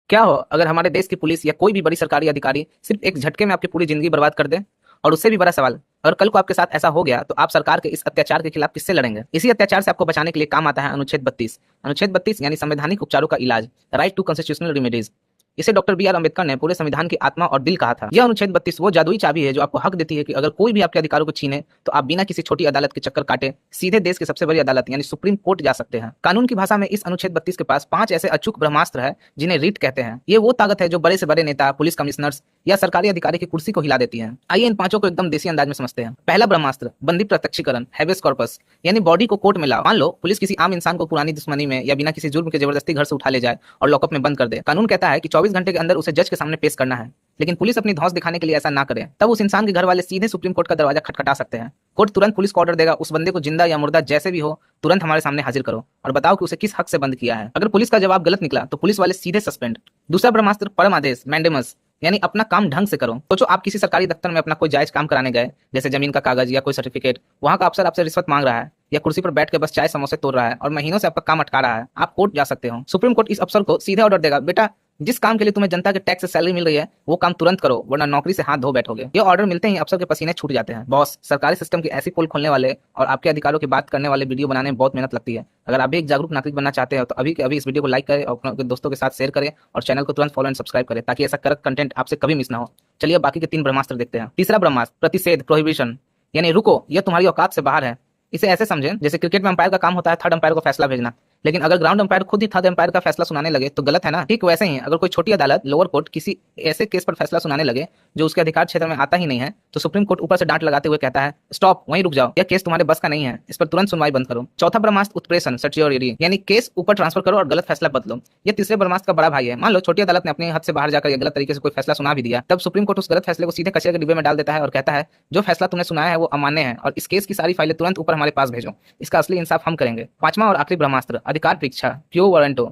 क्या हो अगर हमारे देश की पुलिस या कोई भी बड़ी सरकारी अधिकारी सिर्फ एक झटके में आपकी पूरी जिंदगी बर्बाद कर दे? और उससे भी बड़ा सवाल, अगर कल को आपके साथ ऐसा हो गया तो आप सरकार के इस अत्याचार के खिलाफ किससे लड़ेंगे? इसी अत्याचार से आपको बचाने के लिए काम आता है अनुच्छेद 32। अनुच्छेद 32 यानी संवैधानिक उपचारों का इलाज, राइट टू कॉन्स्टिट्यूशनल रेमेडीज। इसे डॉक्टर बी आर अम्बेडकर ने पूरे संविधान की आत्मा और दिल कहा था। यह अनुच्छेद 32 वो जादुई चाबी है जो आपको हक देती है कि अगर कोई भी आपके अधिकारों को छीने तो आप बिना किसी छोटी अदालत के चक्कर काटे सीधे देश की सबसे बड़ी अदालत यानी सुप्रीम कोर्ट जा सकते हैं। कानून की भाषा में इस अनुच्छेद 32 के पास 5 ऐसे अचूक ब्रह्मास्त्र है जिन्हें रीट कहते हैं। ये वो ताकत है जो बड़े से बड़े नेता, पुलिस कमिश्नर्स या सरकारी अधिकारी की कुर्सी को हिला देती है। आइए इन पांचों को एकदम देसी अंदाज में समझते हैं। पहला ब्रह्मास्त्र, बंदी प्रत्यक्षीकरण, हैबेस कॉर्पस, यानी बॉडी को कोर्ट में लाओ। मान लो पुलिस किसी आम इंसान को पुरानी दुश्मनी में या बिना किसी जुर्म के जबरदस्ती घर से उठा ले जाए और लॉकअप में बंद कर दे। कानून कहता है कि 24 घंटे के अंदर उसे जज के सामने पेश करना है, लेकिन पुलिस अपनी धौंस दिखाने के लिए ऐसा ना करे। तब उस इंसान के घर वाले सीधे सुप्रीम कोर्ट का दरवाजा खटखटा सकते हैं। कोर्ट तुरंत पुलिस को ऑर्डर देगा, उस बंदे को जिंदा या मुर्दा जैसे भी हो तुरंत हमारे सामने हाजिर करो और बताओ कि उसे किस हक से बंद किया है। अगर पुलिस का जवाब गलत निकला तो पुलिस वाले सीधे सस्पेंड। दूसरा ब्रह्मास्त्र, परम आदेश, मैंडेमस, यानी अपना काम ढंग से करो। सोचो आप किसी सरकारी दफ्तर में अपना कोई जायज काम कराने गए, जैसे जमीन का कागज या कोई सर्टिफिकेट। वहां का अफसर आपसे रिश्वत मांग रहा है या कुर्सी पर बैठ के बस चाय समोसे तोड़ रहा है और महीनों से आपका काम अटका रहा है। आप कोर्ट जा सकते हो। सुप्रीम कोर्ट इस अफसर को सीधे ऑर्डर देगा, बेटा जिस काम के लिए तुम्हें जनता के टैक्स से सैलरी मिल रही है वो काम तुरंत करो वरना नौकरी से हाथ धो बैठोगे। ये ऑर्डर मिलते ही अफसर के पसीने छूट जाते हैं। बॉस, सरकारी सिस्टम की ऐसी पोल खोलने वाले और आपके अधिकारों की बात करने वाले वीडियो बनाने में बहुत मेहनत लगती है। अगर आप भी एक जागरूक नागरिक बनना चाहते हो तो अभी के अभी इस वीडियो को लाइक करें और अपने दोस्तों के साथ शेयर करें और चैनल को तुरंत फॉलो एंड सब्सक्राइब करें ताकि ऐसा कड़क कंटेंट आपसे कभी मिस ना हो। चलिए बाकी के 3 ब्रह्मास्त्र देखते हैं। तीसरा ब्रह्मास्त्र, प्रतिषेध, प्रोहिबिशन, यानी रुको, यह तुम्हारी औकात से बाहर है। इसे ऐसे समझें जैसे क्रिकेट में अंपायर का काम होता है थर्ड अंपायर को फैसला भेजना, लेकिन अगर ग्राउंड अंपायर खुद ही थर्ड अंपायर का फैसला सुनाने लगे तो गलत है ना। ठीक वैसे ही अगर कोई छोटी अदालत, लोअर कोर्ट, किसी ऐसे केस पर फैसला सुनाने लगे जो उसके अधिकार क्षेत्र में आता ही नहीं है तो सुप्रीम कोर्ट ऊपर से डांट लगाते हुए कहता है, स्टॉप, वहीं रुक जाओ, यह केस तुम्हारे बस का नहीं है, इस पर तुरंत सुनवाई बंद करो। चौथा ब्रह्मास्त्र, उत्प्रेषण, सटियोरिटी, यानी केस ऊपर ट्रांसफर करो और गलत फैसला बदलो। यह तीसरे ब्रह्मास्त्र का बड़ा भाई है। मान लो छोटी अदालत ने अपने हद से बाहर जाकर गलत तरीके से कोई फैसला सुना भी दिया, तब सुप्रीम कोर्ट उस गलत फैसले को सीधे कचरे के डिब्बे में डाल देता है और कहता है जो फैसला तुमने सुनाया है वो अमान्य है और इस केस की सारी फाइलें तुरंत ऊपर हमारे पास भेजो। इसका असली इंसाफ हम करेंगे। पांचवा और आखिरी ब्रह्मास्त्र, अधिकार परीक्षा, प्यो वारंटो,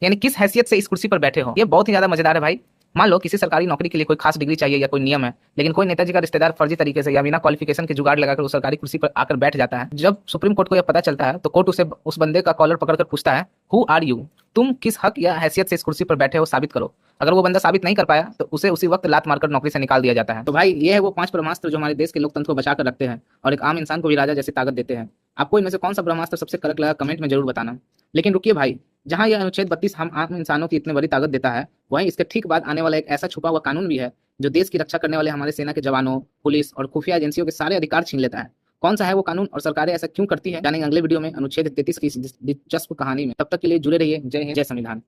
यानी किस हैसियत से इस कुर्सी पर बैठे हो। ये बहुत ही ज्यादा मजेदार है भाई। मान लो किसी सरकारी नौकरी के लिए कोई खास डिग्री चाहिए या कोई नियम है, लेकिन कोई नेताजी का रिश्तेदार फर्जी तरीके से या बिना क्वालिफिकेशन के जुगाड़ लगाकर उस सरकारी कुर्सी पर आकर बैठ जाता है। जब सुप्रीम कोर्ट को यह पता चलता है तो कोर्ट उसे उस बंदे का कॉलर पकड़कर पूछता है, हु आर यू, तुम किस हक या हैसियत से इस कुर्सी पर बैठे हो, साबित करो। अगर वो बंदा साबित नहीं कर पाया तो उसे उसी वक्त लात मारकर नौकरी से निकाल दिया जाता है। तो भाई ये है वो 5 ब्रह्मास्त्र जो हमारे देश के लोकतंत्र को बचा कर रखते हैं और एक आम इंसान को भी राजा जैसी ताकत देते हैं। आपको इनमें से कौन सा ब्रह्मास्त्र सबसे कड़क लगा कमेंट में जरूर बताना। लेकिन रुकिए भाई, जहां यह अनुच्छेद 32 हम आम इंसानों की इतनी बड़ी ताकत देता है, वहीं इसके ठीक बाद आने वाला एक ऐसा छुपा हुआ कानून भी है जो देश की रक्षा करने वाले हमारे सेना के जवानों, पुलिस और खुफिया एजेंसियों के सारे अधिकार छीन लेता है। कौन सा है वो कानून और सरकारें ऐसा क्यों करती है, जानेंगे अगले वीडियो में अनुच्छेद 33 की दिलचस्प कहानी में। तब तक के लिए जुड़े रहिए। जय हिंद, जय संविधान।